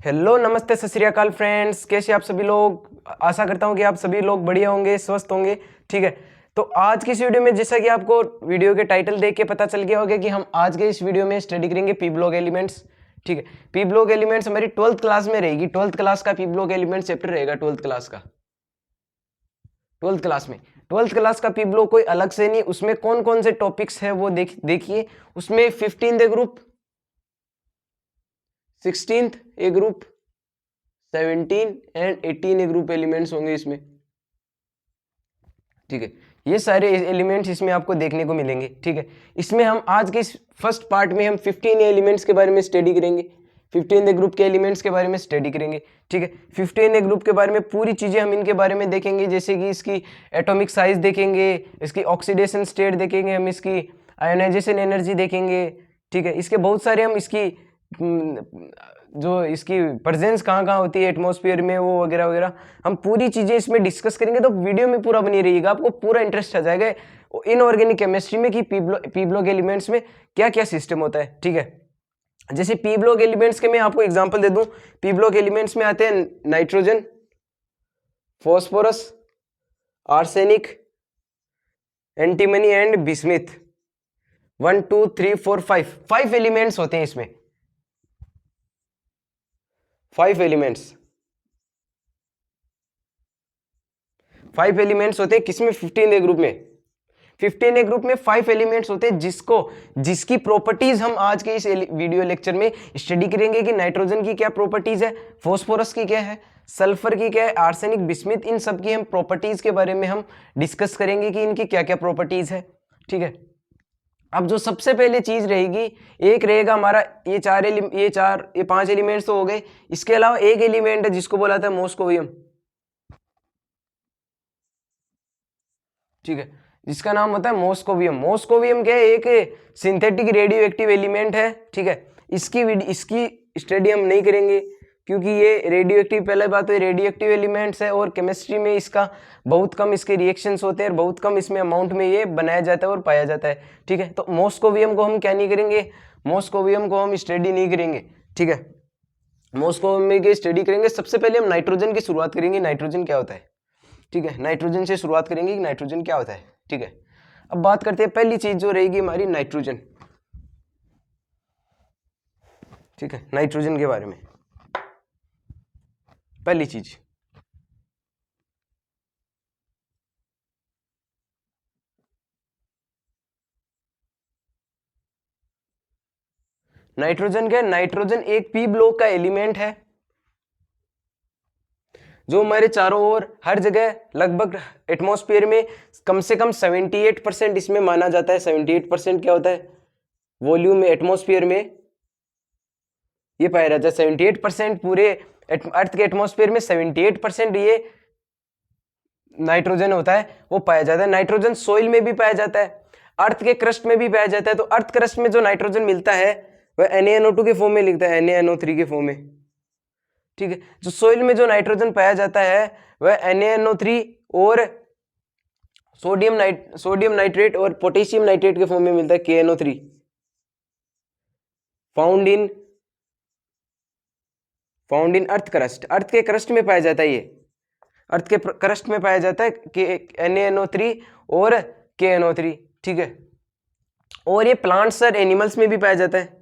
Hello नमस्ते सत श्री अकाल फ्रेंड्स, कैसे आप सभी लोग। आशा करता हूं कि आप सभी लोग बढ़िया होंगे, स्वस्थ होंगे। ठीक है, तो आज की इस वीडियो में जैसा कि आपको वीडियो के टाइटल देख के पता चल गया होगा कि हम आज के इस वीडियो में स्टडी करेंगे पी ब्लॉक एलिमेंट्स। ठीक है, पी ब्लॉक एलिमेंट्स हमारी 12th क्लास में रहेगी। 12th क्लास का पी ब्लॉक एलिमेंट चैप्टर रहेगा। 12th क्लास का 12th क्लास में 12th क्लास का पी ब्लॉक कोई अलग से नहीं, उसमें कौन कौन से टॉपिक्स है वो देखिए। उसमें 15th A group, 16th A group, 17 and 18 A group elements होंगे इसमें। ठीक है, ये सारे एलिमेंट्स इसमें आपको देखने को मिलेंगे। ठीक है, इसमें हम आज के इस फर्स्ट पार्ट में हम 15 एलिमेंट्स के बारे में स्टडी करेंगे। 15 ग्रुप के एलिमेंट्स के बारे में स्टडी करेंगे। ठीक है, 15 ग्रुप के बारे में पूरी चीजें हम इनके बारे में देखेंगे, जैसे कि इसकी एटॉमिक साइज देखेंगे, इसकी ऑक्सीडेशन स्टेट देखेंगे, हम इसकी आयोनाइजेशन एनर्जी देखेंगे। ठीक है, इसके बहुत सारे हम इसकी जो इसकी प्रेजेंस कहाँ कहाँ होती है एटमॉस्फेयर में, वो वगैरह वगैरह हम पूरी चीजें इसमें डिस्कस करेंगे। तो वीडियो में पूरा बनी रहिएगा, आपको पूरा इंटरेस्ट आ जाएगा इनऑर्गेनिक केमिस्ट्री में कि पी ब्लॉक एलिमेंट्स में क्या क्या सिस्टम होता है। ठीक है, जैसे पी ब्लॉक एलिमेंट्स के मैं आपको एग्जांपल दे दूं। पी ब्लॉक एलिमेंट्स में आते हैं nitrogen, phosphorus, arsenic, antimony and bismuth. 1 2 3 4 5 elements होते हैं इसमें। 5 एलिमेंट्स होते हैं किसमें? 15 ग्रुप में। 15 ग्रुप में 5 एलिमेंट्स होते हैं जिसकी प्रॉपर्टीज हम आज के इस वीडियो लेक्चर में स्टडी करेंगे कि नाइट्रोजन की क्या प्रॉपर्टीज है, फॉस्फोरस की क्या है, सल्फर की क्या है, आर्सेनिक, बिस्मिथ, इन सब की हम प्रॉपर्टीज के बारे में हम डिस्कस करेंगे कि इनकी क्या क्या प्रॉपर्टीज है। ठीक है, अब जो सबसे पहले चीज रहेगी, एक रहेगा हमारा ये 5 एलिमेंट्स तो हो गए। इसके अलावा एक एलिमेंट है जिसको बोला था मॉस्कोवियम। ठीक है, जिसका नाम होता है मॉस्कोवियम। मॉस्कोवियम क्या है? एक सिंथेटिक रेडियो एक्टिव एलिमेंट है। ठीक है, इसकी स्टडी हम नहीं करेंगे क्योंकि ये रेडियो एक्टिव, पहले बात तो ये रेडियो एक्टिव एलिमेंट्स है और केमिस्ट्री में इसका बहुत कम इसके रिएक्शंस होते हैं और बहुत कम इसमें अमाउंट में ये बनाया जाता है और पाया जाता है। ठीक है, तो मॉस्कोवियम को हम क्या नहीं करेंगे, मॉस्कोवियम को हम स्टडी नहीं करेंगे। ठीक है, मॉस्कोवियम की स्टडी करेंगे। सबसे पहले हम नाइट्रोजन की शुरुआत करेंगे, नाइट्रोजन क्या होता है। ठीक है, नाइट्रोजन से शुरुआत करेंगे कि नाइट्रोजन क्या होता है। ठीक है, अब बात करते हैं पहली चीज जो रहेगी हमारी नाइट्रोजन। ठीक है, नाइट्रोजन के बारे में पहली चीज, नाइट्रोजन क्या है? नाइट्रोजन एक पी ब्लॉक का एलिमेंट है जो हमारे चारों ओर हर जगह लगभग एटमॉस्फेयर में कम से कम 78% इसमें माना जाता है। 78% क्या होता है? वॉल्यूम में एटमॉस्फेयर में ये पाया जाता है। 78% पूरे अर्थ के एटमॉस्फेयर में 78% ये नाइट्रोजन होता है, वो पाया जाता है। नाइट्रोजन सोइल में भी पाया जाता है, अर्थ के क्रस्ट में भी पाया जाता है। तो अर्थ क्रस्ट में जो नाइट्रोजन मिलता है वह NaNO2 के फॉर्म में लिखता है, NaNO3 के फॉर्म में। ठीक है, जो सोइल में जो नाइट्रोजन पाया जाता है वह NaNO3 और सोडियम नाइट्रेट और पोटेशियम नाइट्रेट के फॉर्म में मिलता है, KNO3। Found in earth crust, अर्थ के क्रस्ट में पाया जाता है। ये अर्थ के क्रस्ट में पाया जाता है NaNO3 और KNO3। ठीक है, और ये प्लांट्स और एनिमल्स में भी पाया जाता है।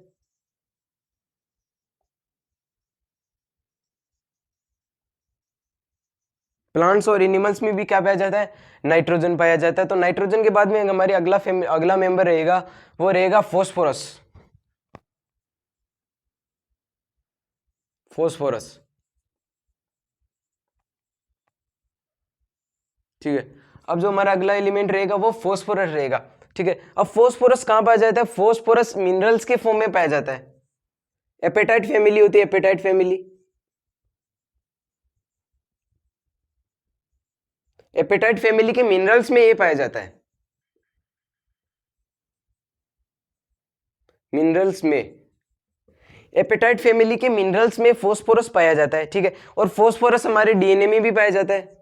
प्लांट्स और एनिमल्स में भी क्या पाया जाता है? नाइट्रोजन पाया जाता है। तो नाइट्रोजन के बाद में हमारे अगला मेंबर रहेगा, वो रहेगा फॉस्फोरस। ठीक है, अब जो हमारा अगला एलिमेंट रहेगा वो फॉस्फोरस रहेगा। ठीक है, अब फॉस्फोरस कहां पाया जाता है? फॉस्फोरस मिनरल्स के फॉर्म में पाया जाता है। एपेटाइट फैमिली होती है, एपेटाइट फैमिली। एपेटाइट फैमिली के मिनरल्स में ये पाया जाता है। मिनरल्स में, एपेटाइट फैमिली के मिनरल्स में फॉस्फोरस पाया जाता है। ठीक है, और फॉस्फोरस हमारे डीएनए में भी पाया जाता है,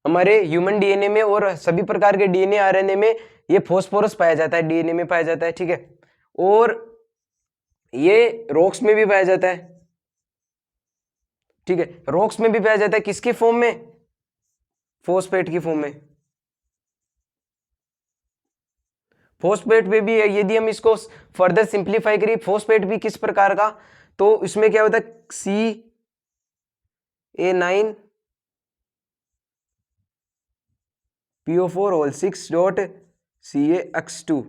हमारे ह्यूमन डीएनए में और सभी प्रकार के डीएनए आरएनए में ये फॉस्फोरस पाया जाता है, डीएनए में पाया जाता है। ठीक है, और ये रॉक्स में भी पाया जाता है। ठीक है। रॉक्स में भी पाया जाता है, किसकी फॉर्म में? फॉस्फेट की फॉर्म में। फॉस्फेट में भी है, यदि हम इसको फर्दर सिंप्लीफाई करें, फॉस्फेट भी किस प्रकार का, तो इसमें क्या होता है CA9 PO4 whole 6 dot CaX2।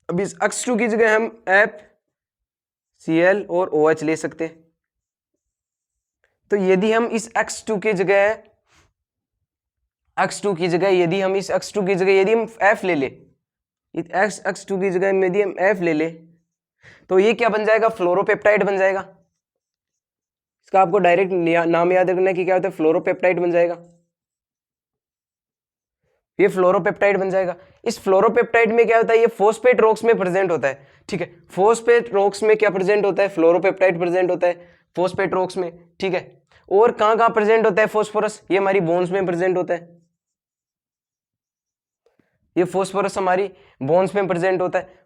अब इस X2 की जगह हम FCl और OH ले सकते हैं। तो यदि हम इस X2 की जगह यदि हम इस X2 की जगह यदि हम F ले ले, X2 की जगह यदि हम F ले ले, तो ये क्या बन जाएगा? फ्लोरोपेप्टाइड बन जाएगा। इसका आपको डायरेक्ट नाम याद रखना है कि क्या होता है, फ्लोरोपेप्टाइड बन जाएगा। ये फ्लोरोपेप्टाइड बन जाएगा। इस फ्लोरोपेप्टाइड में क्या होता है, ये फॉस्फेट रॉक्स में प्रेजेंट होता है। ठीक है, फॉस्फेट रॉक्स में क्या प्रेजेंट होता है? फ्लोरोपेप्टाइड प्रेजेंट होता है फॉस्फेट रॉक्स में। ठीक है, और कहां कहां प्रेजेंट होता है फॉस्फोरस? ये हमारी बोन्स में प्रेजेंट होता है। ये फॉस्फोरस हमारी बोन्स में प्रेजेंट होता है।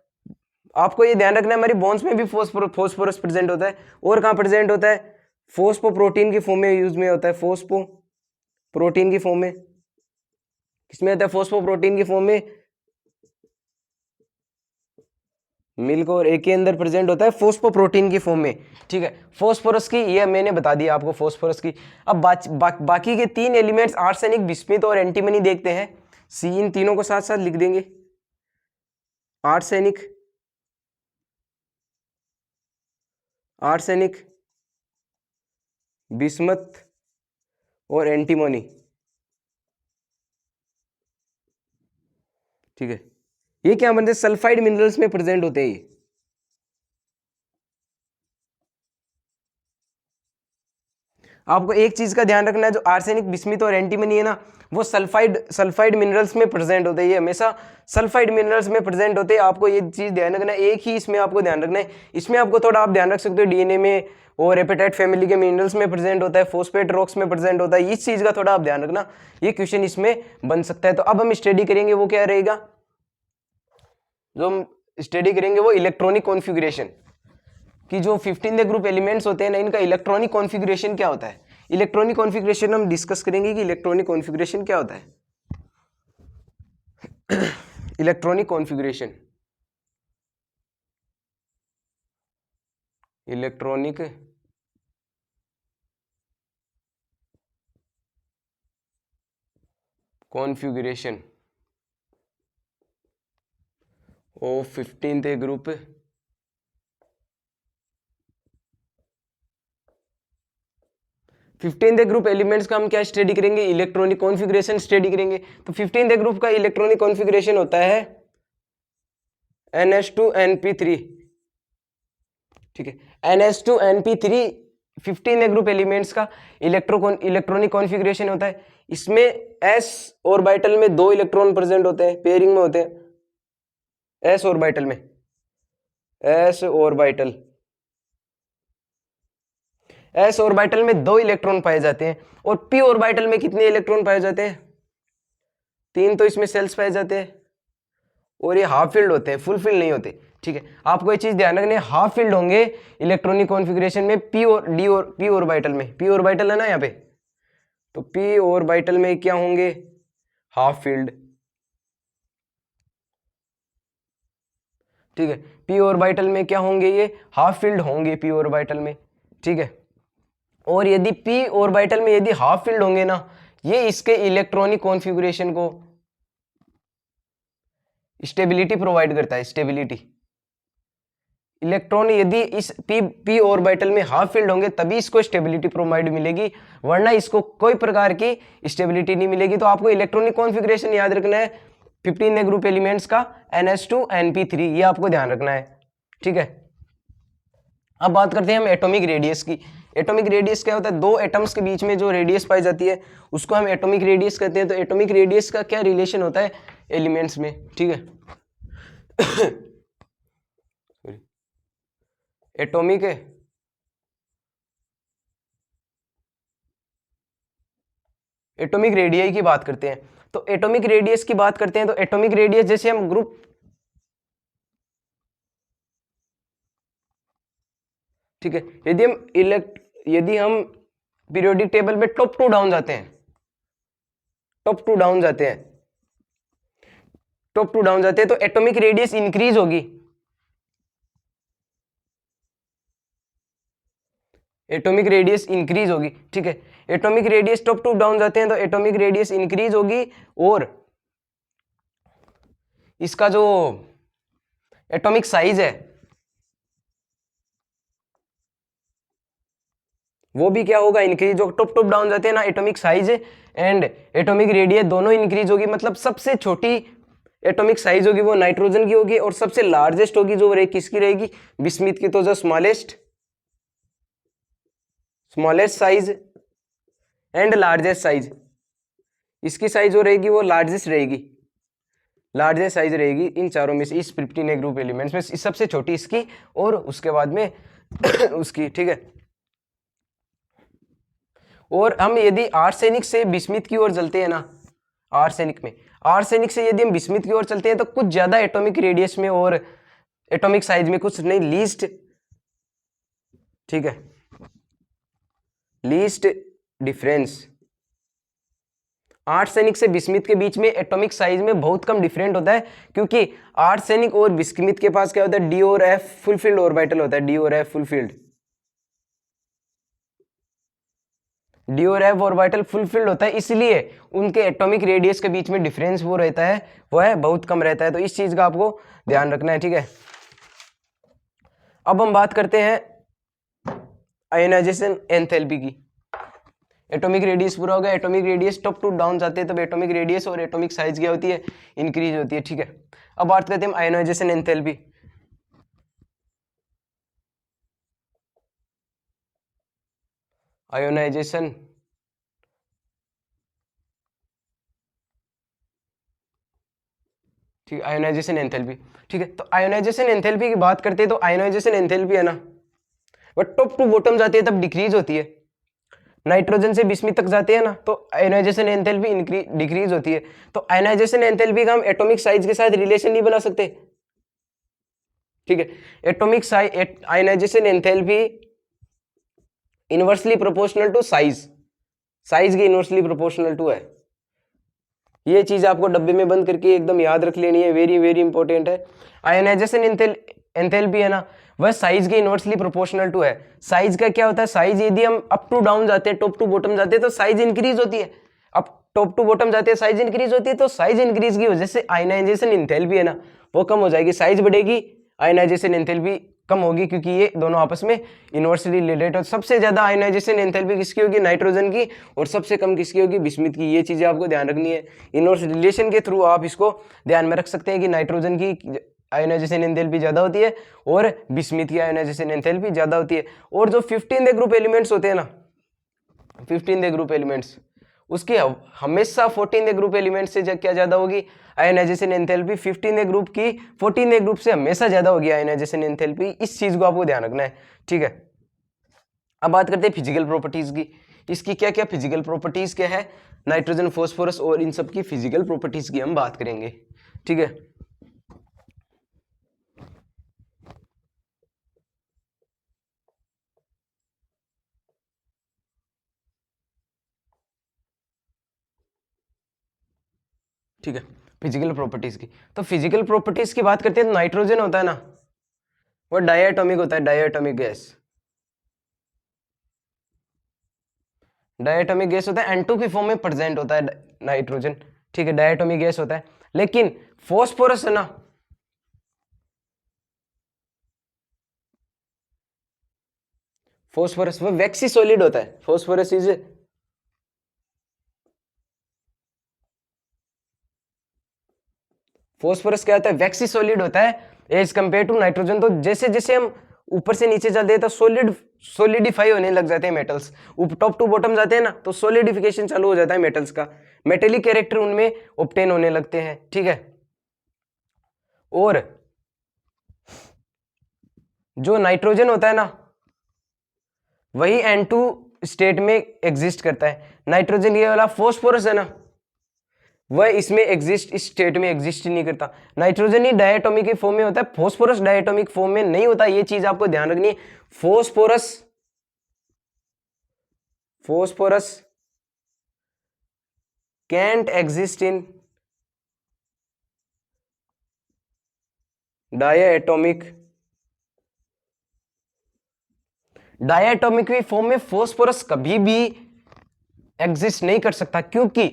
आपको ये ध्यान रखना है, हमारी बोन्स में भी फॉस्फोरस प्रेजेंट होता है। और कहां प्रेजेंट होता है? फोस्फोप्रोटीन की फॉर्म में यूज में होता है। फोस्फोप्रोटीन की फॉर्म में किसमें आता है? फोस्फोप्रोटीन की फॉर्म में मिल्क और एक के अंदर प्रेजेंट होता है फोस्फोप्रोटीन की फॉर्म में। ठीक है, फॉस्फोरस की ये मैंने बता दिया आपको फॉस्फोरस की। अब बाकी के तीन एलिमेंट्स आर्सेनिक, बिस्मिथ और एंटीमनी देखते हैं। सी इन तीनों को साथ साथ लिख देंगे। आर्सेनिक, बिस्मथ और एंटीमनी। ठीक है, ये क्या बनते हैं? सल्फाइड मिनरल्स में प्रेजेंट होते हैं ये। आपको एक चीज का ध्यान रखना है, जो आर्सेनिक, बिस्मिथ और एंटीमनी है ना, वो सल्फाइड मिनरल्स में प्रेजेंट होते हैं। ये हमेशा सल्फाइड मिनरल्स में प्रेजेंट होते हैं। आपको ये चीज ध्यान रखना है, एक ही इसमें आपको ध्यान रखना है। इसमें आपको थोड़ा आप ध्यान रख सकते हो, डीएनए में और एपेटाइट फैमिली के मिनरल्स में प्रेजेंट होता है, फॉस्फेट रॉक्स में प्रेजेंट होता है। इस चीज का थोड़ा आप ध्यान रखना, ये क्वेश्चन इसमें बन सकता है। तो अब हम स्टडी करेंगे, वो क्या रहेगा? जो हम स्टडी करेंगे वो इलेक्ट्रॉनिक कॉन्फ़िगरेशन कि जो 15 ग्रुप एलिमेंट्स होते हैं ना, इनका इलेक्ट्रॉनिक कॉन्फ़िगरेशन क्या होता है। इलेक्ट्रॉनिक कॉन्फ़िगरेशन हम डिस्कस करेंगे कि इलेक्ट्रॉनिक कॉन्फ़िगरेशन क्या होता है। Electronic configuration, electronic configuration of 15th group group elements का हम क्या स्टडी करेंगे? इलेक्ट्रॉनिक कॉन्फ़िगरेशन स्टडी करेंगे। तो 15th ग्रुप का इलेक्ट्रॉनिक कॉन्फ़िगरेशन होता है NH2NP3। ठीक है, NH2NP3 15 ग्रुप एलिमेंट्स का इलेक्ट्रॉनिक कॉन्फ़िगरेशन होता है। इसमें s ऑर्बिटल में 2 इलेक्ट्रॉन प्रेजेंट होते हैं, पेयरिंग में होते हैं। s ऑर्बिटल में, s ऑर्बिटल में 2 इलेक्ट्रॉन पाए जाते हैं। और p ऑर्बिटल में कितने इलेक्ट्रॉन पाए जाते हैं? 3 तो इसमें सेल्स पाए जाते हैं, और ये हाफ फील्ड होते हैं, फुल फील्ड नहीं होते। ठीक है, आपको ये चीज ध्यान रखनी है, हाफ फील्ड होंगे इलेक्ट्रॉनिक कॉन्फ़िगरेशन में p और p ऑर्बिटल में। p ऑर्बिटल है ना यहाँ पे, तो p ऑर्बिटल में क्या होंगे? Half field. ठीक है, p ऑर्बिटल में क्या होंगे? ये हाफ फील्ड होंगे p ऑर्बिटल में। ठीक है, और यदि p ऑर्बिटल में यदि हाफ फील्ड होंगे ना, ये इसके इलेक्ट्रॉनिक कॉन्फ़िगरेशन को स्टेबिलिटी प्रोवाइड करता है। स्टेबिलिटी, इलेक्ट्रॉन यदि इस p ऑर्बिटल में हाफ फील्ड होंगे तभी इसको स्टेबिलिटी प्रोवाइड मिलेगी, वरना इसको कोई प्रकार की स्टेबिलिटी नहीं मिलेगी। तो आपको इलेक्ट्रॉनिक कॉन्फ़िगरेशन याद रखना है 15 ग्रुप एलिमेंट्स का NH2NP3, ये आपको ध्यान रखना है। ठीक है, अब बात करते हैं हम एटॉमिक रेडियस की। एटॉमिक रेडियस क्या होता है? 2 एटम्स के बीच में जो रेडियस पाई जाती है उसको हम एटॉमिक रेडियस कहते हैं। तो एटॉमिक रेडियस का क्या रिलेशन होता है एलिमेंट्स में? ठीक है, एटॉमिक रेडियस की बात करते हैं। तो एटॉमिक रेडियस की बात करते हैं, तो एटॉमिक रेडियस जैसे हम ग्रुप, ठीक है, यदि हम यदि हम पीरियोडिक टेबल में टॉप टू डाउन जाते हैं, टॉप टू डाउन जाते हैं, टॉप टू डाउन जाते हैं तो एटॉमिक रेडियस इंक्रीज होगी, एटॉमिक रेडियस इंक्रीज होगी, ठीक है। Atomic radius top to down जाते हैं तो एटॉमिक रेडियस इंक्रीज होगी, और इसका जो एटॉमिक साइज है वो भी क्या होगा, इंक्रीज। जो टॉप टॉप डाउन जाते हैं ना, atomic size and atomic radius दोनों इंक्रीज होगी। मतलब सबसे छोटी एटॉमिक साइज होगी वो नाइट्रोजन की होगी, और सबसे लार्जेस्ट होगी जो किसकी रहेगी, बिस्मिथ की। तो जो smallest size and largest size, इसकी साइज जो रहेगी वो लार्जेस्ट रहेगी, लार्जेस्ट साइज रहेगी इन चारों में से, इस 15A ग्रुप एलिमेंट्स में सबसे छोटी इसकी, और उसके बाद में उसकी, ठीक है। और हम यदि आर्सेनिक से बिस्मिथ की ओर चलते हैं ना, आर्सेनिक से यदि हम बिस्मिथ की ओर चलते हैं तो कुछ ज्यादा एटॉमिक रेडियस में और एटॉमिक साइज में, कुछ नहीं, लीस्ट, ठीक है, लीस्ट डिफरेंस। आर्सेनिक से बिस्मिथ के बीच में एटॉमिक साइज में बहुत कम डिफरेंट होता है, क्योंकि आर्सेनिक और बिस्मिथ के पास क्या होता है, डी और एफ फुलफिल्ड ऑर्बिटल होता है, डी और एफ फुलफिल्ड, डी और एफ ऑर्बिटल फुलफिल्ड होता है, इसलिए उनके एटॉमिक रेडियस के बीच में डिफरेंस वो रहता है, वो है बहुत कम रहता है। तो इस चीज का आपको ध्यान रखना है, ठीक है। अब हम बात करते हैं आयोनाइजेशन एंथैल्पी की। एटॉमिक रेडियस पूरा हो गया, atomic radius top to down जाते हैं तब एटॉमिक रेडियस और एटॉमिक साइज क्या होती है, इंक्रीज होती है, ठीक है। अब बात करते हैं हम आयोनाइजेशन एंथैल्पी। आयोनाइजेशन ठीक है, आयोनाइजेशन एंथैल्पी, ठीक है। तो आयोनाइजेशन एंथैल्पी की बात करते हैं तो आयोनाइजेशन एंथैल्पी है ना, वह टॉप टू बॉटम जाती है तब डिक्रीज होती है। नाइट्रोजन से बिस्मिथ तक जाते हैं ना तो आयोनाइजेशन एंथैल्पी डिक्रीज होती है। तो आयोनाइजेशन एंथैल्पी का हम एटॉमिक साइज के साथ रिलेशन नहीं बना सकते, ठीक है। Atomic size, ionization enthalpy inversely proportional to size, size के इनवर्सली प्रोपोर्शनल टू है। ये चीज आपको डब्बे में बंद करके एकदम याद रख लेनी है, वेरी वेरी इंपॉर्टेंट है। आयोनाइजेशन एंथैल्पी है ना, वह साइज के इनवर्सली प्रोपोर्शनल टू है। साइज का क्या होता है, साइज यदि हम अप टू डाउन जाते हैं, टॉप टू बॉटम जाते हैं तो साइज इंक्रीज होती है, अब टॉप टू बॉटम जाते हैं साइज इंक्रीज होती है, तो साइज इंक्रीज की वजह से आयोनाइजेशन एंथैल्पी है ना वो कम हो जाएगी, साइज बढ़ेगी, आयोनाइजेशन एंथैल्पी कम होगी, क्योंकि ये दोनों आपस में इनवर्सली रिलेटेड। सबसे ज्यादा आयोनाइजेशन एंथैल्पी किसकी होगी, नाइट्रोजन की, और सबसे कम किसकी होगी, बिस्मिथ की। ये चीजें आपको ध्यान रखनी है, इनवर्स रिलेशन के थ्रू आप इसको ध्यान में रख सकते हैं कि नाइट्रोजन की आयोनाइजेशन एंथैल्पी ज्यादा होती है और बिस्मिथ की आयोनाइजेशन एंथैल्पी ज्यादा होती है। और जो 15 ग्रुप एलिमेंट्स होते हैं ना, 15 ग्रुप एलिमेंट्स, उसकी हमेशा 14 ग्रुप एलिमेंट से क्या ज्यादा होगी, आयोनाइजेशन एंथैल्पी 15 ग्रुप की 14 ग्रुप से हमेशा ज्यादा होगी आयोनाइजेशन एंथैल्पी। इस चीज को आपको ध्यान रखना है, ठीक है। अब बात करते हैं फिजिकल प्रॉपर्टीज की। इसकी क्या क्या फिजिकल प्रॉपर्टीज क्या है, नाइट्रोजन, फॉस्फोरस और इन सब की फिजिकल प्रॉपर्टीज की हम बात करेंगे, ठीक है। ठीक है, फिजिकल प्रॉपर्टीज की। तो फिजिकल प्रॉपर्टीज की बात करते हैं तो नाइट्रोजन होता है ना, वो डायटोमिक होता है, डायटोमिक गैस, डायटोमिक गैस होता है, N2 की फॉर्म में प्रेजेंट होता है नाइट्रोजन, ठीक है, डायटोमिक गैस होता है। लेकिन फॉस्फोरस है ना, फॉस्फोरस वो वैक्सी सॉलिड होता है, फॉस्फोरस इज, फॉस्फोरस क्या होता है, वैक्सी सॉलिड होता है एज कंपेयर टू नाइट्रोजन। तो जैसे जैसे हम ऊपर से नीचे चलते हैं तो सोलिडिफाई होने लग जाते हैं मेटल्स, टॉप टू बॉटम जाते हैं ना तो सोलिडिफिकेशन चालू हो जाता है मेटल्स का, मेटेलिक कैरेक्टर उनमें ऑब्टेन होने लगते हैं, ठीक है। और जो नाइट्रोजन होता है ना वही N2 स्टेट में एग्जिस्ट करता है। नाइट्रोजन ये वाला फॉस्फोरस है ना वह इसमें एग्जिस्ट, इस स्टेट में एग्जिस्ट नहीं करता। नाइट्रोजन ही डायटोमिक की फॉर्म में होता है, फॉस्फोरस डायटोमिक फॉर्म में नहीं होता, ये चीज आपको ध्यान रखनी है। Phosphorus phosphorus can't exist in diatomic form में फोस्फोरस कभी भी एग्जिस्ट नहीं कर सकता, क्योंकि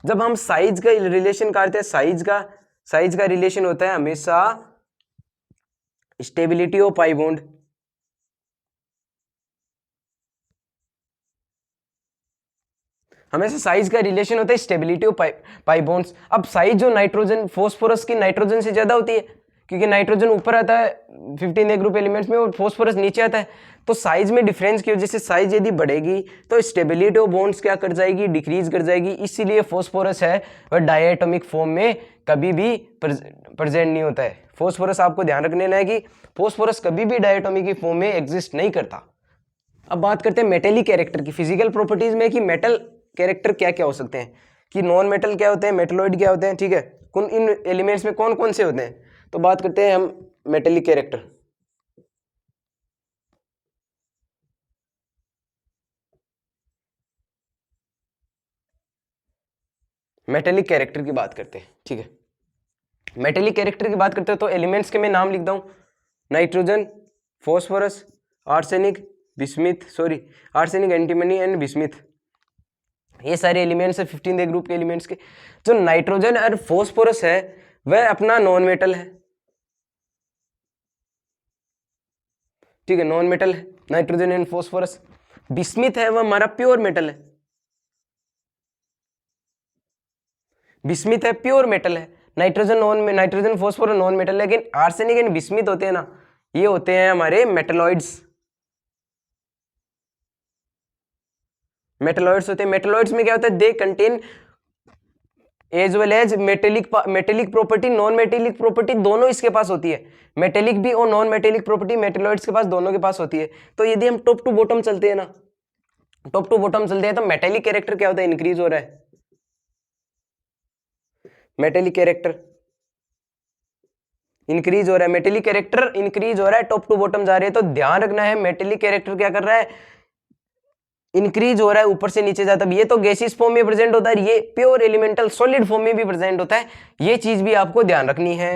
जब हम साइज का रिलेशन करते हैं, साइज का रिलेशन होता है हमेशा स्टेबिलिटी ऑफ पाई बॉन्ड, हमेशा साइज का रिलेशन होता है स्टेबिलिटी ऑफ पाई बॉन्ड्स। अब साइज जो नाइट्रोजन फोस्फोरस की नाइट्रोजन से ज्यादा होती है, क्योंकि नाइट्रोजन ऊपर आता है 15A ग्रुप एलिमेंट्स में और फोस्फोरस नीचे आता है, तो साइज में डिफरेंस की वजह से साइज यदि बढ़ेगी तो स्टेबिलिटी ऑफ बॉन्ड्स क्या कर जाएगी, डिक्रीज कर जाएगी। इसीलिए फोस्फोरस है वह डायटोमिक फॉर्म में कभी भी प्रेजेंट नहीं होता है। फोस्फोरस आपको ध्यान रखने है कि फोस्फोरस कभी भी डायटोमिक फॉर्म में एग्जिस्ट नहीं करता। अब बात करते हैं मेटेलिक कैरेक्टर की, फिजिकल प्रॉपर्टीज में कि मेटल कैरेक्टर क्या क्या हो सकते हैं, कि नॉन मेटल क्या होते हैं, मेटलॉइड क्या होते हैं, ठीक है, कौन इन एलिमेंट्स में कौन कौन से होते हैं। तो बात करते हैं हम मेटेलिक कैरेक्टर। मेटेलिक कैरेक्टर की बात करते हैं, ठीक है। मेटेलिक कैरेक्टर की बात करते हैं तो एलिमेंट्स के मैं नाम लिखता हूं, nitrogen, phosphorus, arsenic, arsenic, antimony and bismuth. ये सारे एलिमेंट्स है 15A ग्रुप के एलिमेंट्स के। जो नाइट्रोजन और फॉस्फोरस है वह अपना नॉन मेटल है, ठीक है, नॉन मेटल है नाइट्रोजन एंड फॉस्फोरस। बिस्मिथ है वह हमारा प्योर मेटल है, बिस्मिथ है प्योर मेटल है। नाइट्रोजन फॉस्फोरस नॉन मेटल है, लेकिन आर्सेनिक एंड बिस्मिथ होते हैं ना, ये होते हैं हमारे मेटलॉइड्स। मेटलॉइड्स होते हैं, मेटलॉइड्स में क्या होता है, they contain as well as metallic property, non metallic property दोनों इसके पास होती है। मेटेलिक भी और नॉन मेटेलिक प्रॉपर्टी मेटलॉइड्स के पास, दोनों के पास होती है। तो यदि हम टॉप टू बॉटम चलते हैं ना, टॉप टू बॉटम चलते हैं तो मेटेलिक कैरेक्टर क्या होता है, इंक्रीज हो रहा है। मेटेलिक कैरेक्टर इंक्रीज हो रहा है, मेटेलिक कैरेक्टर इंक्रीज हो रहा है, टॉप टू बॉटम जा रही है। तो ध्यान रखना है मेटेलिक कैरेक्टर क्या कर रहा है, इंक्रीज हो रहा है, ऊपर से नीचे जाता है। ये तो गैसियस फॉर्म में प्रेजेंट होता है, ये प्योर एलिमेंटल सॉलिड फॉर्म में भी प्रेजेंट होता है। ये चीज भी आपको ध्यान रखनी है,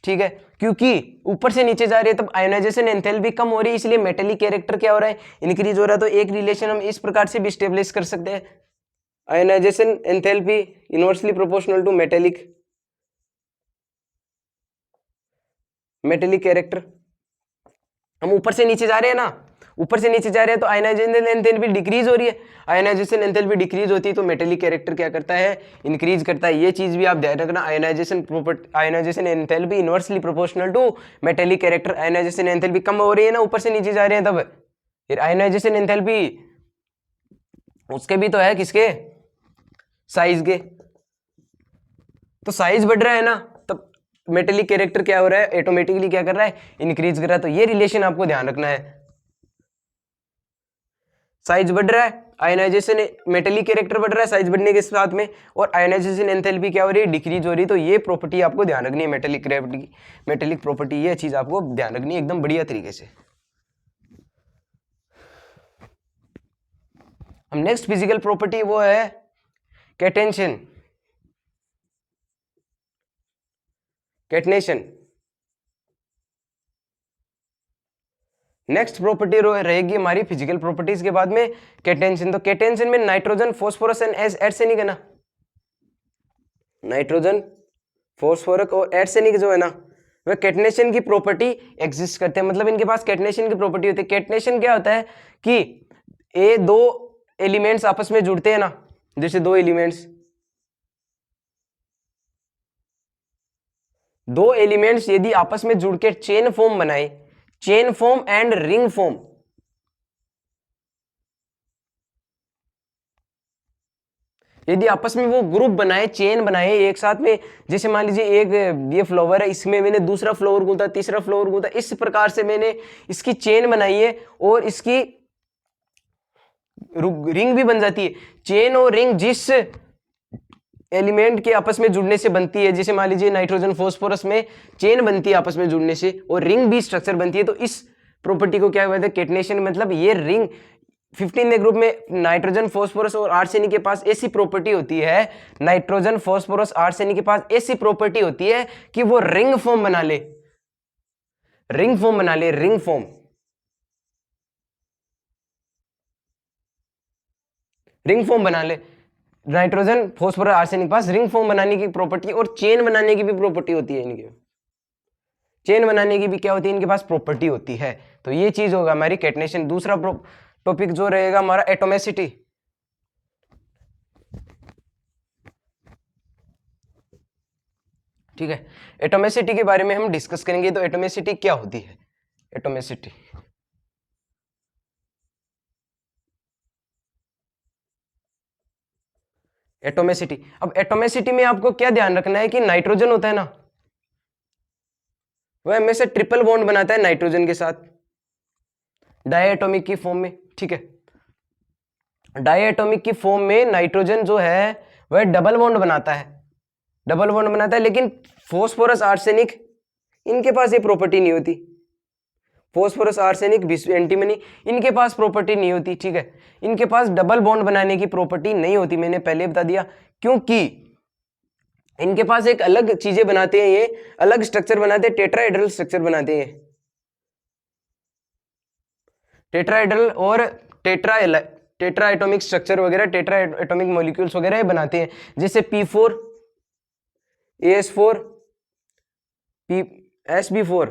ठीक है, क्योंकि ऊपर से नीचे जा रही है तब आयोनाइजेशन एंथैल्पी कम हो रही है, इसलिए मेटेलिक कैरेक्टर क्या हो रहा है, इंक्रीज हो रहा है। तो एक रिलेशन हम इस प्रकार से भी स्टेब्लिश कर सकते हैं, ionization enthalpy inversely proportional to metallic character. हम ऊपर से नीचे जा रहे हैं ना, ऊपर से नीचे जा रहे हैं तो आयनाइजेशन एंथैल्पी डिक्रीज हो रही है, आयनाइजेशन एंथैल्पी डिक्रीज होती है तो मेटेलिक कैरेक्टर क्या करता है, इंक्रीज करता है। ये चीज भी आप ध्यान रखना, ionisation enthalpy inversely proportional to metallic character. Ionisation enthalpy कम हो रही है ना, ऊपर से नीचे जा रहे हैं, तब फिर आयनाइजेशन एंथैल्पी उसके भी तो है, किसके, साइज के। तो साइज बढ़ रहा है ना, तब मेटेलिक कैरेक्टर क्या हो रहा है, ऑटोमेटिकली क्या कर रहा है, इंक्रीज कर रहा है। तो ये रिलेशन आपको ध्यान रखना है, साइज बढ़ रहा है, आयनाइजेशन मेटेलिक कैरेक्टर बढ़ रहा है साइज बढ़ने के साथ में, और आयनाइजेशन एंथैल्पी क्या हो रही है, डिक्रीज हो रही है। तो ये प्रॉपर्टी आपको ध्यान रखनी है, मेटेलिक प्रॉपर्टी, ये चीज आपको ध्यान रखनी है एकदम बढ़िया तरीके से। हम नेक्स्ट फिजिकल प्रॉपर्टी वो है कैटेनेशन। नेक्स्ट प्रॉपर्टी रहेगी हमारी फिजिकल प्रॉपर्टीज के बाद में कैटेनेशन। तो कैटेनेशन में नाइट्रोजन, फॉस्फोरस एंड आर्सेनिक है ना, नाइट्रोजन, फॉस्फोरस और आर्सेनिक जो है ना, वह कैटेनेशन की प्रॉपर्टी एग्जिस्ट करते हैं, मतलब इनके पास कैटेनेशन की प्रॉपर्टी होती है। कैटेनेशन क्या होता है कि ये दो एलिमेंट्स आपस में जुड़ते हैं ना, जैसे दो एलिमेंट्स यदि आपस में जुड़ के चेन फॉर्म बनाए, chain form and ring form, यदि आपस में वो ग्रुप बनाए, चेन बनाए एक साथ में, जैसे मान लीजिए एक ये फ्लावर है, इसमें मैंने दूसरा फ्लावर गूंथा, तीसरा फ्लावर गूंथा, इस प्रकार से मैंने इसकी चेन बनाई है और इसकी रिंग भी बन जाती है। चेन और रिंग जिस एलिमेंट के आपस में जुड़ने से बनती है, जैसे मान लीजिए नाइट्रोजन फॉस्फोरस में चेन बनती है आपस में जुड़ने से और रिंग भी स्ट्रक्चर बनती है, तो इस प्रॉपर्टी को क्या कहते हैं, कैटेनेशन। मतलब ये रिंग 15वें ग्रुप में नाइट्रोजन, फास्फोरस और आर्सेनिक के पास ऐसी प्रॉपर्टी होती है, नाइट्रोजन, फास्फोरस, आर्सेनिक के पास ऐसी प्रॉपर्टी होती है कि वो रिंग फॉर्म बना ले, रिंग फॉर्म बना ले, रिंग फॉर्म, रिंग फॉर्म बना ले। नाइट्रोजन, फास्फोरस, आर्सेनिक के पास रिंग फॉर्म बनाने की प्रॉपर्टी और चेन बनाने की भी प्रॉपर्टी होती है इनके, चेन बनाने की भी क्या होती है इनके पास प्रॉपर्टी होती है। तो ये चीज होगा हमारी कैटनेशन। दूसरा टॉपिक जो रहेगा हमारा एटोमेसिटी। ठीक है, एटोमेसिटी के बारे में हम डिस्कस करेंगे। तो एटोमेसिटी क्या होती है? एटोमेसिटी, एटोमेसिटी, अब एटोमेसिटी में आपको क्या ध्यान रखना है कि नाइट्रोजन होता है ना, वह हमेशा ट्रिपल बॉन्ड बनाता है नाइट्रोजन के साथ डायएटॉमिक की फॉर्म में। ठीक है, डायएटॉमिक की फॉर्म में नाइट्रोजन जो है वह डबल बॉन्ड बनाता है, डबल बॉन्ड बनाता है। लेकिन फास्फोरस, आर्सेनिक, इनके पास ये प्रॉपर्टी नहीं होती। फास्फोरस, आर्सेनिक, एंटीमनी, इनके पास प्रॉपर्टी नहीं होती। ठीक है, इनके पास डबल बॉन्ड बनाने की प्रॉपर्टी नहीं होती, मैंने पहले बता दिया, क्योंकि इनके पास एक अलग चीजें बनाते हैं, ये अलग स्ट्रक्चर बनाते हैं, टेट्राहेड्रल स्ट्रक्चर बनाते हैं, टेट्राहेड्रल और टेट्रा एटॉमिक स्ट्रक्चर वगैरह, टेट्रा एटॉमिक मॉलिक्यूल्स वगैरह बनाते हैं, जैसे P4, AS4, SB4,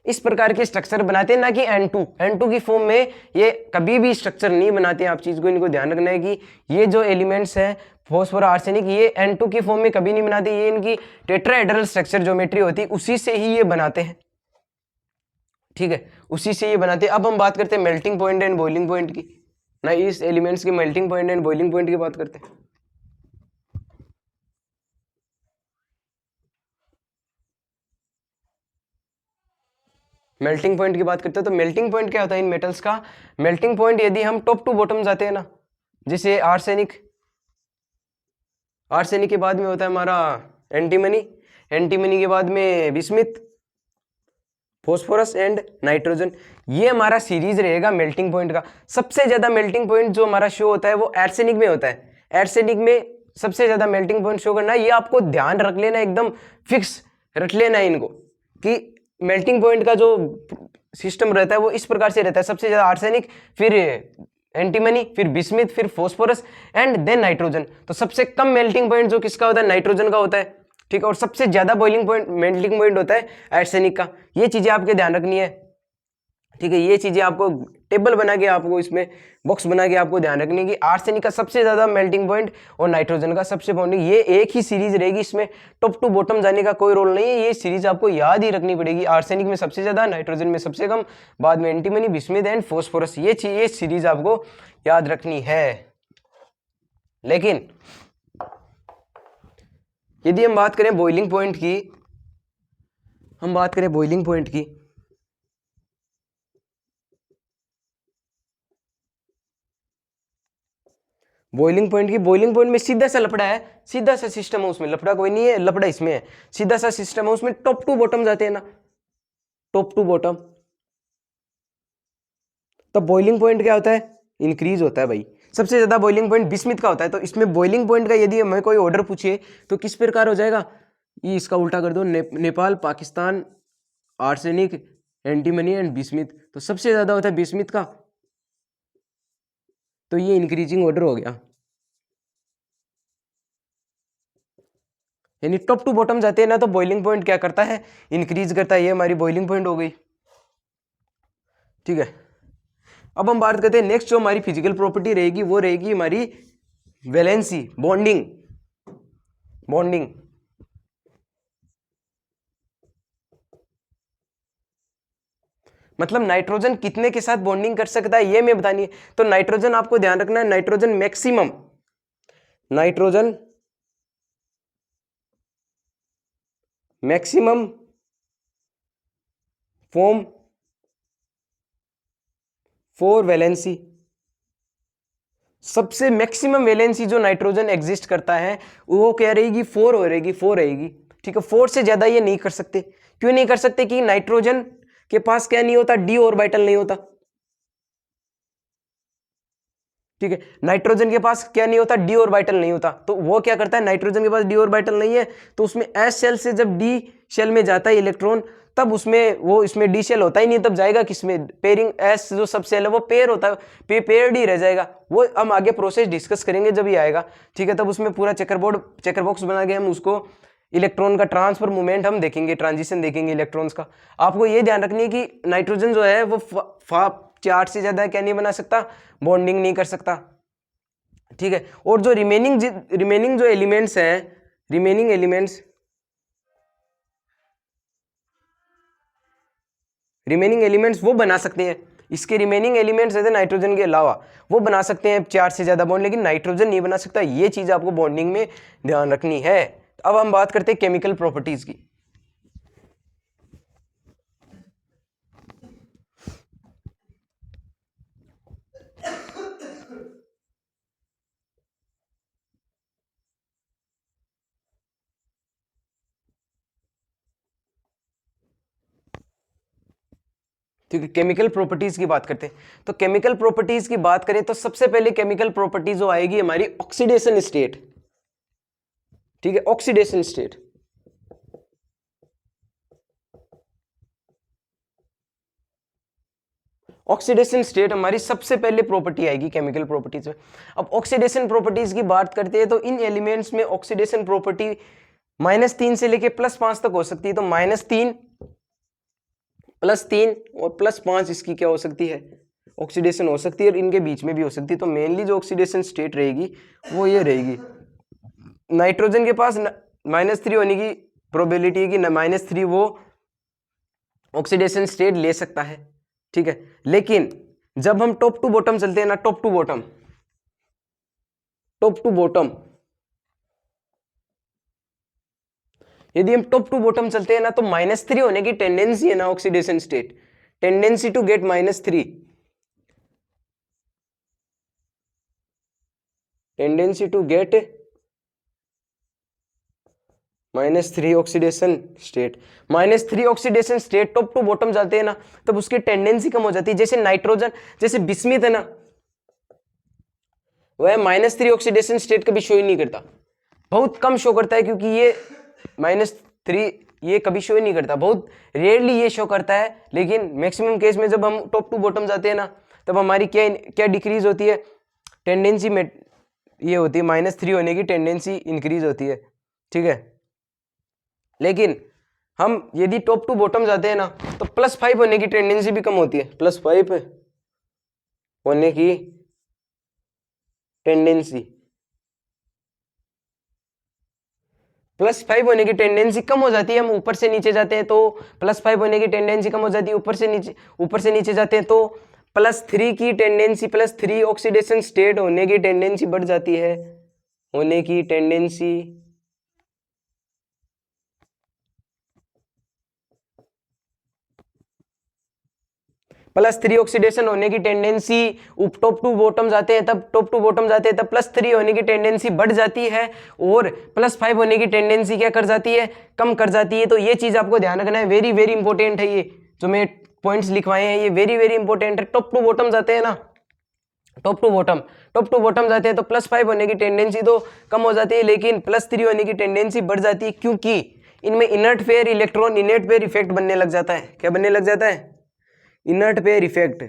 इस प्रकार के स्ट्रक्चर बनाते हैं, ना कि N2 की फॉर्म में ये कभी भी स्ट्रक्चर नहीं बनाते हैं। आप चीज को इनको ध्यान रखना है कि ये जो एलिमेंट्स हैं फास्फोरस, आर्सेनिक, ये N2 की फॉर्म में कभी नहीं बनाते, ये इनकी टेट्राहेड्रल स्ट्रक्चर ज्योमेट्री होती है, उसी से ही ये बनाते हैं। ठीक है, उसी से ये बनाते हैं। अब हम बात करते हैं melting point and boiling point की, ना इस एलिमेंट्स की melting point and boiling point की बात करते हैं। मेल्टिंग पॉइंट की बात करते हैं तो मेल्टिंग पॉइंट क्या होता है इन मेटल्स का? मेल्टिंग पॉइंट यदि हम टॉप टू बॉटम जाते हैं ना, जैसे आर्सेनिक, आर्सेनिक के बाद में होता है हमारा एंटीमनी, एंटीमनी के बाद में बिस्मिथ, फास्फोरस एंड नाइट्रोजन, ये हमारा सीरीज रहेगा मेल्टिंग पॉइंट का। सबसे ज्यादा मेल्टिंग पॉइंट जो हमारा शो होता है वो आर्सेनिक में होता है। आर्सेनिक में सबसे ज्यादा मेल्टिंग पॉइंट शो करना है, ये आपको ध्यान रख लेना, एकदम फिक्स रख लेना है इनको, कि मेल्टिंग पॉइंट का जो सिस्टम रहता है वो इस प्रकार से रहता है। सबसे ज्यादा आर्सेनिक, फिर एंटीमनी, फिर बिस्मिथ, फिर फास्फोरस एंड देन नाइट्रोजन। तो सबसे कम मेल्टिंग पॉइंट जो किसका होता है? नाइट्रोजन का होता है। ठीक है, और सबसे ज्यादा बॉइलिंग पॉइंट, मेल्टिंग पॉइंट होता है आर्सेनिक का। ये चीजें आपके ध्यान रखनी है। ठीक है, ये चीजें आपको टेबल बना के, आपको इसमें बॉक्स बना के आपको ध्यान रखनी है कि आर्सेनिक का सबसे ज्यादा मेल्टिंग पॉइंट और नाइट्रोजन का सबसे बॉन्डिंग, ये एक ही सीरीज रहेगी, इसमें टॉप टू बॉटम जाने का कोई रोल नहीं है। ये सीरीज आपको याद ही रखनी पड़ेगी, आर्सेनिक में सबसे ज्यादा, नाइट्रोजन में सबसे कम, बाद में एंटीमनी, बिस्मिथ एंड फास्फोरस, ये सीरीज आपको याद रखनी है। लेकिन यदि हम बात करें बॉइलिंग पॉइंट की, हम बात करें बॉइलिंग पॉइंट की, बॉइलिंग पॉइंट में सीधा सा लफड़ा है, सीधा सा सिस्टम है उसमें, लफड़ा कोई नहीं है, लफड़ा इसमें है, सीधा सा सिस्टम है उसमें, टॉप टू बॉटम जाते हैं ना, टॉप टू बॉटम। तो बॉइलिंग पॉइंट क्या होता है? इंक्रीज होता है भाई। सबसे ज्यादा बॉइलिंग पॉइंट बिस्मिथ का होता है। तो इसमें बॉइलिंग पॉइंट का यदि हमें कोई ऑर्डर पूछे तो किस प्रकार हो जाएगा? ये इसका उल्टा कर दो, Nepal, Pakistan, arsenic, antimony and bismuth. तो सबसे ज्यादा होता है बिस्मिथ का, तो ये इंक्रीजिंग ऑर्डर हो गया, यानी टॉप टू बॉटम जाते हैं ना, तो बॉइलिंग पॉइंट क्या करता है? इंक्रीज करता है। ये हमारी बॉइलिंग पॉइंट हो गई। ठीक है, अब हम बात करते हैं नेक्स्ट जो हमारी फिजिकल प्रॉपर्टी रहेगी, वो रहेगी हमारी वैलेंसी, बॉन्डिंग। बॉन्डिंग मतलब नाइट्रोजन कितने के साथ बॉन्डिंग कर सकता है, ये मैं बतानी है। तो नाइट्रोजन आपको ध्यान रखना है, nitrogen maximum, nitrogen maximum form for valency, सबसे मैक्सिमम वैलेंसी जो नाइट्रोजन एग्जिस्ट करता है वो क्या रहेगी? 4 हो रहेगी, 4 रहेगी। ठीक है, 4 से ज्यादा ये नहीं कर सकते। क्यों नहीं कर सकते? कि नाइट्रोजन के पास क्या नहीं होता? डी ऑर्बिटल नहीं होता। ठीक है। नाइट्रोजन के पास क्या नहीं होता, डी ऑर्बिटल नहीं होता, तो वो क्या करता है, नाइट्रोजन के पास डी ऑर्बिटल नहीं है तो उसमें एस शेल से जब डी शेल में जाता है इलेक्ट्रॉन, तब उसमें वो इसमें डी शेल होता ही नहीं, तब जाएगा किसमें, पेयरिंग एस जो सब शेल है वो पेयर होता है, पेयर्ड ही रह जाएगा। वो हम आगे प्रोसेस डिस्कस करेंगे जब ये आएगा, ठीक है। तब उसमें पूरा चेकर बॉक्स बना के हम उसको इलेक्ट्रॉन का ट्रांसफर मूवमेंट हम देखेंगे, ट्रांजिशन देखेंगे इलेक्ट्रॉन्स का। आपको ये ध्यान रखनी है कि नाइट्रोजन जो है वो चार से ज्यादा क्या नहीं बना सकता, बॉन्डिंग नहीं कर सकता, ठीक है। और जो रिमेनिंग जो एलिमेंट्स हैं, रिमेनिंग एलिमेंट्स वो बना सकते हैं, इसके रिमेनिंग एलिमेंट्स है नाइट्रोजन के अलावा वो बना सकते हैं चार से ज्यादा बॉन्ड, लेकिन नाइट्रोजन नहीं बना सकता। ये चीज आपको बॉन्डिंग में ध्यान रखनी है। अब हम बात करते हैं केमिकल प्रॉपर्टीज की। ठीक है, केमिकल प्रॉपर्टीज की बात करते हैं। तो केमिकल प्रॉपर्टीज की बात करें तो सबसे पहले केमिकल प्रॉपर्टीज जो आएगी हमारी ऑक्सीडेशन स्टेट, ठीक है, ऑक्सीडेशन स्टेट। ऑक्सीडेशन स्टेट हमारी सबसे पहले प्रॉपर्टी आएगी केमिकल प्रॉपर्टीज में। अब ऑक्सीडेशन प्रॉपर्टीज की बात करते हैं तो इन एलिमेंट्स में ऑक्सीडेशन प्रॉपर्टी -3 से लेके +5 तक हो सकती है। तो -3 +3 और +5 इसकी क्या हो सकती है, ऑक्सीडेशन हो सकती है, और इनके बीच में भी हो सकती है। तो मेनली जो ऑक्सीडेशन स्टेट रहेगी वो ये रहेगी। नाइट्रोजन के पास -3 होने की प्रोबेबिलिटी है कि -3 वो ऑक्सीडेशन स्टेट ले सकता है, ठीक है। लेकिन जब हम टॉप टू बॉटम चलते हैं ना, टॉप टू बॉटम, यदि हम टॉप टू बॉटम चलते हैं ना तो -3 होने की टेंडेंसी है ना oxidation state, tendency to get -3, tendency to get -3 oxidation state. -3 oxidation state top to bottom जाते हैं ना तब उसकी टेंडेंसी कम हो जाती है। जैसे नाइट्रोजन, जैसे बिस्मिथ है ना, वह -3 ऑक्सीडेशन स्टेट कभी शो ही नहीं करता, बहुत कम शो करता है, क्योंकि ये -3 ये कभी शो ही नहीं करता, बहुत रेयरली ये शो करता है। लेकिन मैक्सिमम केस में जब हम टॉप टू बॉटम जाते हैं ना तब हमारी क्या डिक्रीज होती है, टेंडेंसी में ये होती है, -3 होने की टेंडेंसी इंक्रीज होती है, ठीक है। लेकिन हम यदि टॉप टू बॉटम जाते हैं ना तो +5 होने की टेंडेंसी भी कम होती है, +5 होने की टेंडेंसी, +5 होने की टेंडेंसी कम हो जाती है। हम ऊपर से नीचे जाते हैं तो +5 होने की टेंडेंसी कम हो जाती है, ऊपर से नीचे जाते हैं तो +3 की टेंडेंसी, +3 ऑक्सीडेशन स्टेट होने की टेंडेंसी बढ़ जाती है, होने की टेंडेंसी +3 ऑक्सीडेशन होने की टेंडेंसी, टॉप टू बॉटम जाते हैं तब +3 होने की टेंडेंसी बढ़ जाती है, और +5 होने की टेंडेंसी क्या कर जाती है, कम कर जाती है। तो ये चीज आपको ध्यान रखना है, वेरी वेरी इंपॉर्टेंट है। ये जो मैं पॉइंट्स लिखवाए हैं ये वेरी वेरी इंपॉर्टेंट है। टॉप टू बॉटम जाते हैं ना, टॉप टू बॉटम जाते हैं तो +5 होने की टेंडेंसी तो कम हो जाती है, लेकिन +3 होने की टेंडेंसी बढ़ जाती है, क्योंकि इनमें inert pair electron inert pair effect बनने लग जाता है। क्या बनने लग जाता है, इनर्ट पेयर इफेक्ट,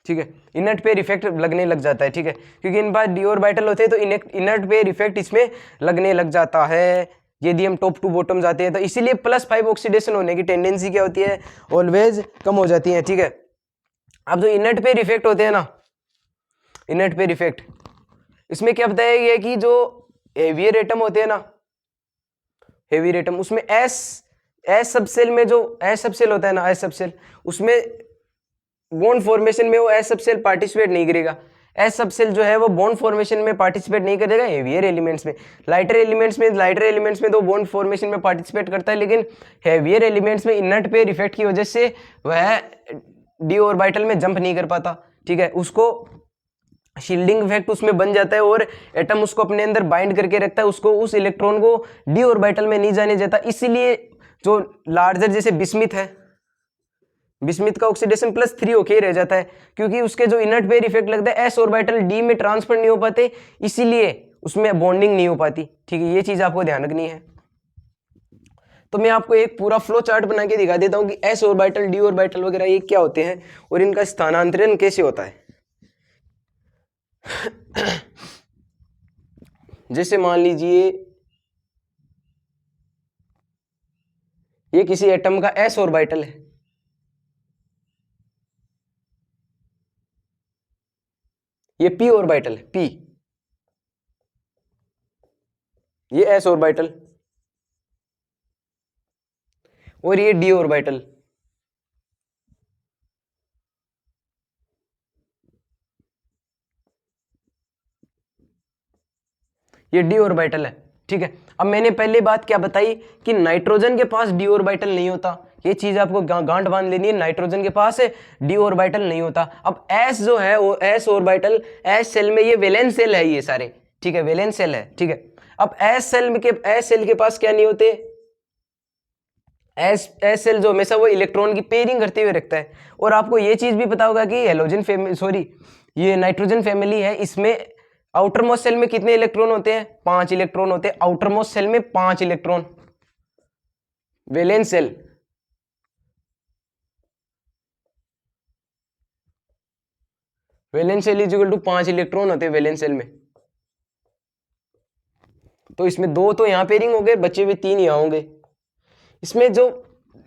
ठीक है, इनर्ट पेयर इफेक्ट लगने लग जाता है, ठीक है, क्योंकि इन बार डी ऑर्बिटल होते हैं तो इनर्ट पेयर इफेक्ट इसमें लगने लग जाता है यदि हम टॉप टू बॉटम जाते हैं। तो इसीलिए +5 ऑक्सीडेशन होने की टेंडेंसी क्या होती है, ऑलवेज कम हो जाती है, ठीक है। अब जो इनर्ट पेयर इफेक्ट होते हैं ना, इनर्ट पेयर इफेक्ट, इसमें क्या बताया गया कि जो हेवियर एटम होते हैं ना, हेवियर एटम, उसमें एस सबसेल में जो एस सबसेल होता है ना, एस सबसेल, उसमें बॉन्ड फॉर्मेशन में वो एस सबसेल पार्टिसिपेट नहीं करेगा। एस सबसेल जो है वो बॉन्ड फॉर्मेशन में पार्टिसिपेट नहीं करेगा हेवियर एलिमेंट्स में। लाइटर एलिमेंट्स में तो बॉन्ड फॉर्मेशन में पार्टिसिपेट करता है, लेकिन हेवियर एलिमेंट्स में इनर्ट पेयर इफेक्ट की वजह से वह डी ऑर्बिटल में जंप नहीं कर पाता, ठीक है। उसको शील्डिंग इफेक्ट उसमें बन जाता है और एटम उसको अपने अंदर बाइंड करके रखता है, उसको उस इलेक्ट्रॉन को डी ऑर्बिटल में नहीं जाने देता। इसीलिए जो लार्जर जैसे बिस्मिथ है, बिस्मिथ का ऑक्सीडेशन +3 होके रह जाता है, क्योंकि उसके जो इनर्ट पेयर इफेक्ट लगता है एस ऑर्बिटल डी में ट्रांसफर नहीं हो पाते, इसीलिए उसमें बॉन्डिंग नहीं हो पाती। ठीक है, ये चीज आपको ध्यान रखनी है। तो मैं आपको एक पूरा फ्लो चार्ट बना के दिखा देता हूं कि एस ऑर्बिटल डी ऑर्बिटल वगैरह ये क्या होते हैं और इनका स्थानांतरण कैसे होता है। जैसे मान लीजिए ये किसी एटम का एस ऑर्बिटल है, ये पी ऑर्बिटल है, पी, ये एस ऑर्बिटल और ये डी ऑर्बिटल। ये डी ऑर्बिटल है। ठीक है, अब मैंने पहले बात क्या बताई कि नाइट्रोजन के पास डी ऑर्बिटल नहीं होता, ये चीज आपको गांठ बांध लेनी है, नाइट्रोजन के पास डी ऑर्बिटल नहीं होता। अब एस जो है वो एस ऑर्बिटल, एस सेल में ये वैलेंस सेल है ये सारे, ठीक है, वैलेंस सेल है। ठीक है, अब एस सेल के पास क्या नहीं होते, एस सेल जो हमेशा वो इलेक्ट्रॉन की पेयरिंग करते हुए रखता है। और आपको ये चीज भी पता होगा कि हेलोजन फैमिली, सॉरी ये नाइट्रोजन फैमिली है, इसमें आउटर मोस्ट सेल में कितने इलेक्ट्रॉन होते हैं, 5 इलेक्ट्रॉन होते हैं, आउटर मोस्ट सेल में 5 electron. Valence shell, valence shell is equal to 5 electron होते हैं वैलेंस सेल में। तो इसमें 2 तो यहाँ पेयरिंग हो गए, बचे हुए 3 यहाँ होंगे। इसमें जो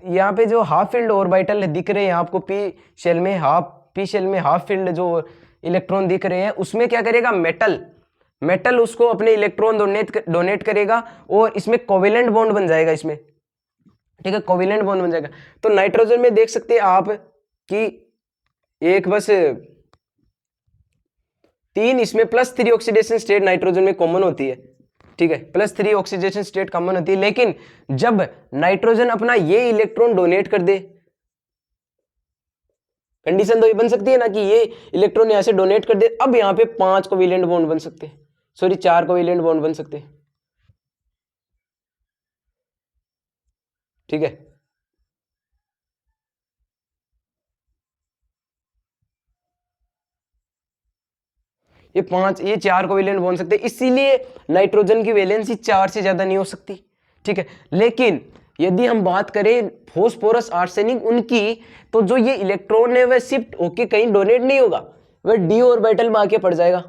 यहाँ पे जो हाफ फील्ड ऑर्बिटल दिख रहे हैं आपको पी शेल में, हाफ फील्ड जो इलेक्ट्रॉन दिख रहे हैं, उसमें क्या करेगा, मेटल उसको अपने इलेक्ट्रॉन डोनेट करेगा और इसमें कोवेलेंट बॉन्ड बन जाएगा इसमें। ठीक है, कोवेलेंट बॉन्ड बन जाएगा। तो नाइट्रोजन में देख सकते हैं आप कि एक बस 3 इसमें +3 ऑक्सीडेशन स्टेट नाइट्रोजन में कॉमन होती है। ठीक है, +3 ऑक्सीडेशन स्टेट कॉमन होती है, लेकिन जब नाइट्रोजन अपना ये इलेक्ट्रॉन डोनेट कर दे, कंडीशन तो ये बन सकती है ना कि ये इलेक्ट्रॉन यहां से डोनेट कर दे, अब यहां पे 5 कोवेलेंट बॉन्ड बन सकते हैं, सॉरी 4 कोवेलेंट बॉन्ड बन सकते हैं। ठीक है, ये 4 कोवेलेंट बन सकते हैं, इसीलिए नाइट्रोजन की वैलेंसी 4 से ज्यादा नहीं हो सकती। ठीक है, लेकिन यदि हम बात करें फॉस्फोरस, आर्सेनिक उनकी, तो जो ये इलेक्ट्रॉन है वह शिफ्ट होके कहीं डोनेट नहीं होगा, वह डी ऑर्बिटल में आके पड़ जाएगा।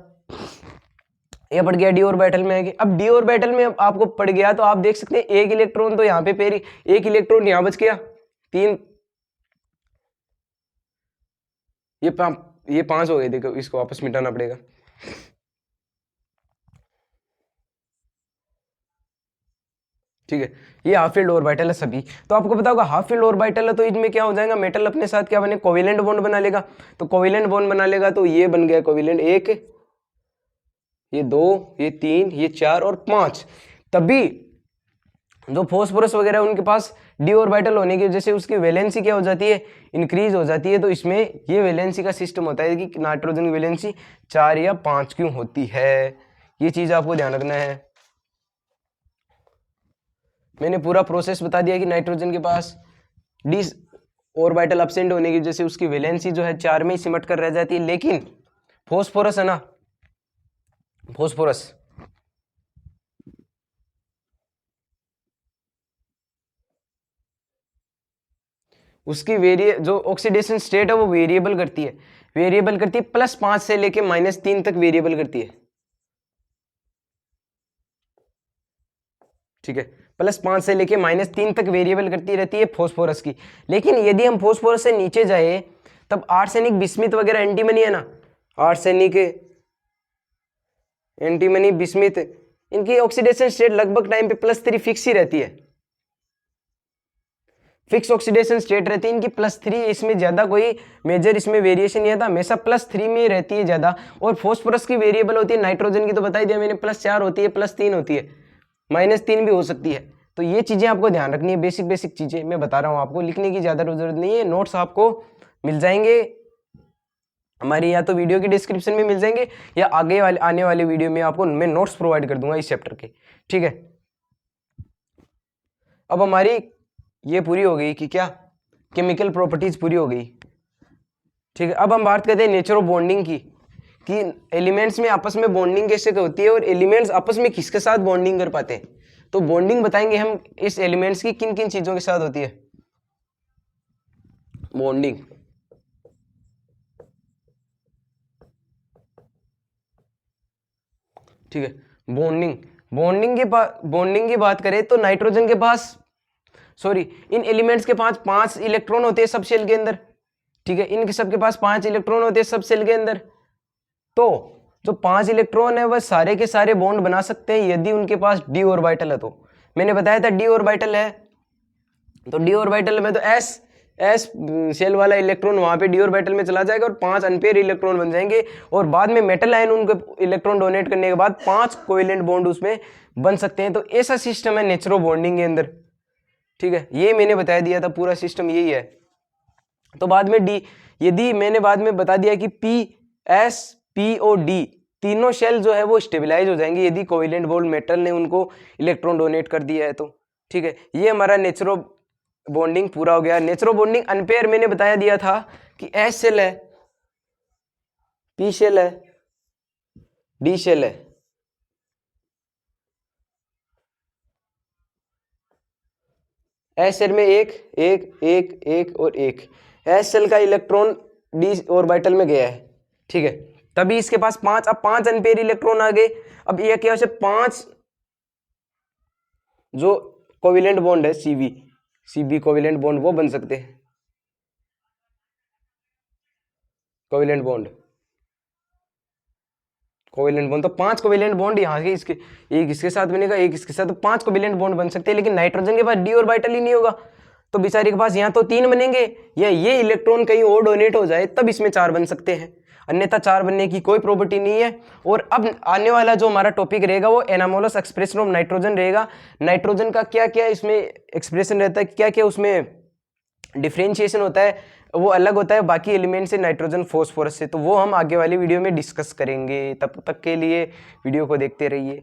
ये पड़ गया डी ऑर्बिटल में आके। अब डी ऑर्बिटल में आपको पड़ गया तो आप देख सकते हैं एक इलेक्ट्रॉन तो यहाँ पे पेरी, एक इलेक्ट्रॉन यहाँ बच गया, 3, ये 5 हो गए, देखो इसको वापस मिटाना पड़ेगा। ठीक है, ये हाफ फील्ड ऑर्बिटल है सभी। तो आपको पता होगा हाफ फील्ड ऑर्बिटल है तो इनमें क्या हो जाएगा, मेटल अपने साथ क्या बने, कोवेलेंट बॉन्ड बना लेगा। तो कोवेलेंट बॉन्ड बना लेगा तो ये बन गया कोवेलेंट 1, ये 2, ये 3, ये 4 और 5। तभी जो फॉस्फोरस वगैरह उनके पास डी ऑर्बिटल होने की वजह से उसकी वैलेंसी क्या हो जाती है, इंक्रीज हो जाती है। तो इसमें ये वैलेंसी का सिस्टम होता है कि नाइट्रोजन की वैलेंसी 4 या 5 क्यों होती है, ये चीज आपको ध्यान रखना है। मैंने पूरा प्रोसेस बता दिया कि नाइट्रोजन के पास डी ऑर्बिटल एब्सेंट होने की वजह से उसकी वैलेंसी जो है 4 में ही सिमट कर रह जाती है। लेकिन फॉस्फोरस है ना, फॉस्फोरस उसकी जो ऑक्सीडेशन स्टेट है वो वेरिएबल करती है, +5 से लेके -3 तक वेरिएबल करती है। ठीक है, +5 से लेके -3 तक वेरिएबल करती रहती है फॉस्फोरस की। लेकिन यदि हम फॉस्फोरस से नीचे जाए तब आर्सेनिक, बिस्मिथ वगैरह, एंटीमनी है ना, आर्सेनिक, एंटीमनी, बिस्मिथ, इनकी ऑक्सीडेशन स्टेट लगभग टाइम पे +3 फिक्स ही रहती है, फिक्स ऑक्सीडेशन स्टेट रहती है इनकी +3, इसमें ज्यादा कोई मेजर इसमें वेरिएशन नहीं आता, हमेशा +3 में रहती है ज्यादा। और फॉस्फोरस की वेरिएबल होती है, नाइट्रोजन की तो बता ही दिया मैंने, +4 होती है, +3 होती है, -3 भी हो सकती है। तो ये चीजें आपको ध्यान रखनी है, बेसिक चीजें मैं बता रहा हूँ आपको, लिखने की ज्यादा जरूरत नहीं है, नोट्स आपको मिल जाएंगे हमारी या तो वीडियो की डिस्क्रिप्शन में मिल जाएंगे या आगे वाले आने वाले वीडियो में आपको मैं नोट्स प्रोवाइड कर दूंगा इस चैप्टर के, ठीक है। अब हमारी ये पूरी हो गई कि क्या, केमिकल प्रॉपर्टीज पूरी हो गई, ठीक है। अब हम बात करते हैं नेचर ऑफ बॉन्डिंग की, कि एलिमेंट्स में आपस में बॉन्डिंग कैसे होती है और एलिमेंट्स आपस में किसके साथ बॉन्डिंग कर पाते हैं। तो बॉन्डिंग बताएंगे हम इस एलिमेंट्स की किन किन चीजों के साथ होती है बॉन्डिंग, ठीक है। बॉन्डिंग की बात करें तो नाइट्रोजन के पास, सॉरी, इन एलिमेंट्स के पास 5 इलेक्ट्रॉन होते हैं सब सेल के अंदर, ठीक है। इनके सबके पास 5 इलेक्ट्रॉन होते हैं सब सेल के अंदर। तो जो 5 इलेक्ट्रॉन है वह सारे के सारे बॉन्ड बना सकते हैं यदि उनके पास डी ऑर्बिटल है। तो मैंने बताया था डी ऑर्बिटल है, तो डी ऑर्बिटल में तो एस सेल वाला इलेक्ट्रॉन वहां पे डी ऑर्बिटल में चला जाएगा और 5 अनपेयर इलेक्ट्रॉन बन जाएंगे और बाद में मेटल आयन उनको इलेक्ट्रॉन डोनेट करने के बाद 5 कोवेलेंट बॉन्ड उसमें बन सकते हैं। तो ऐसा सिस्टम है नेचर ऑफ बॉन्डिंग के अंदर, ठीक है। ये मैंने बता दिया था, पूरा सिस्टम यही है। तो बाद में डी, यदि मैंने बाद में बता दिया कि पी एस पी और डी तीनों शेल जो है वो स्टेबलाइज हो जाएंगे यदि कोवेलेंट बॉन्ड मेटल ने उनको इलेक्ट्रॉन डोनेट कर दिया है, तो ठीक है। ये हमारा नेचर ऑफ बॉन्डिंग पूरा हो गया। नेचर ऑफ बॉन्डिंग अनपेयर मैंने बताया दिया था कि एस शेल है, पी शेल है, डी शेल है, एस शेल में एक एक एक एक और एक, एस शेल का इलेक्ट्रॉन डी ऑर्बिटल में गया है, ठीक है। तभी इसके पास 5, अब 5 अनपेयर इलेक्ट्रॉन आ गए। अब ये क्या, 5 जो कोवेलेंट बॉन्ड है सीबी कोवेलेंट बॉन्ड वो बन सकते हैं, कोवेलेंट बॉन्ड तो 5 कोवेलेंट बॉन्ड यहाँ के इसके, एक इसके साथ बनेगा एक इसके साथ, तो 5 कोवेलेंट बॉन्ड बन सकते हैं। लेकिन नाइट्रोजन के पास डी ऑर्बिटल ही नहीं होगा, तो बेचारे के पास यहाँ तो 3 बनेंगे, या ये इलेक्ट्रॉन कहीं और डोनेट हो जाए तब इसमें 4 बन सकते हैं, अन्यथा 4 बनने की कोई प्रॉपर्टी नहीं है। और अब आने वाला जो हमारा टॉपिक रहेगा वो एनामोलस एक्सप्रेशन ऑफ नाइट्रोजन रहेगा। नाइट्रोजन का क्या क्या इसमें एक्सप्रेशन रहता है, क्या क्या उसमें डिफ्रेंशिएशन होता है, वो अलग होता है बाकी एलिमेंट से, नाइट्रोजन फॉस्फोरस से। तो वो हम आगे वाली वीडियो में डिस्कस करेंगे। तब तक के लिए वीडियो को देखते रहिए।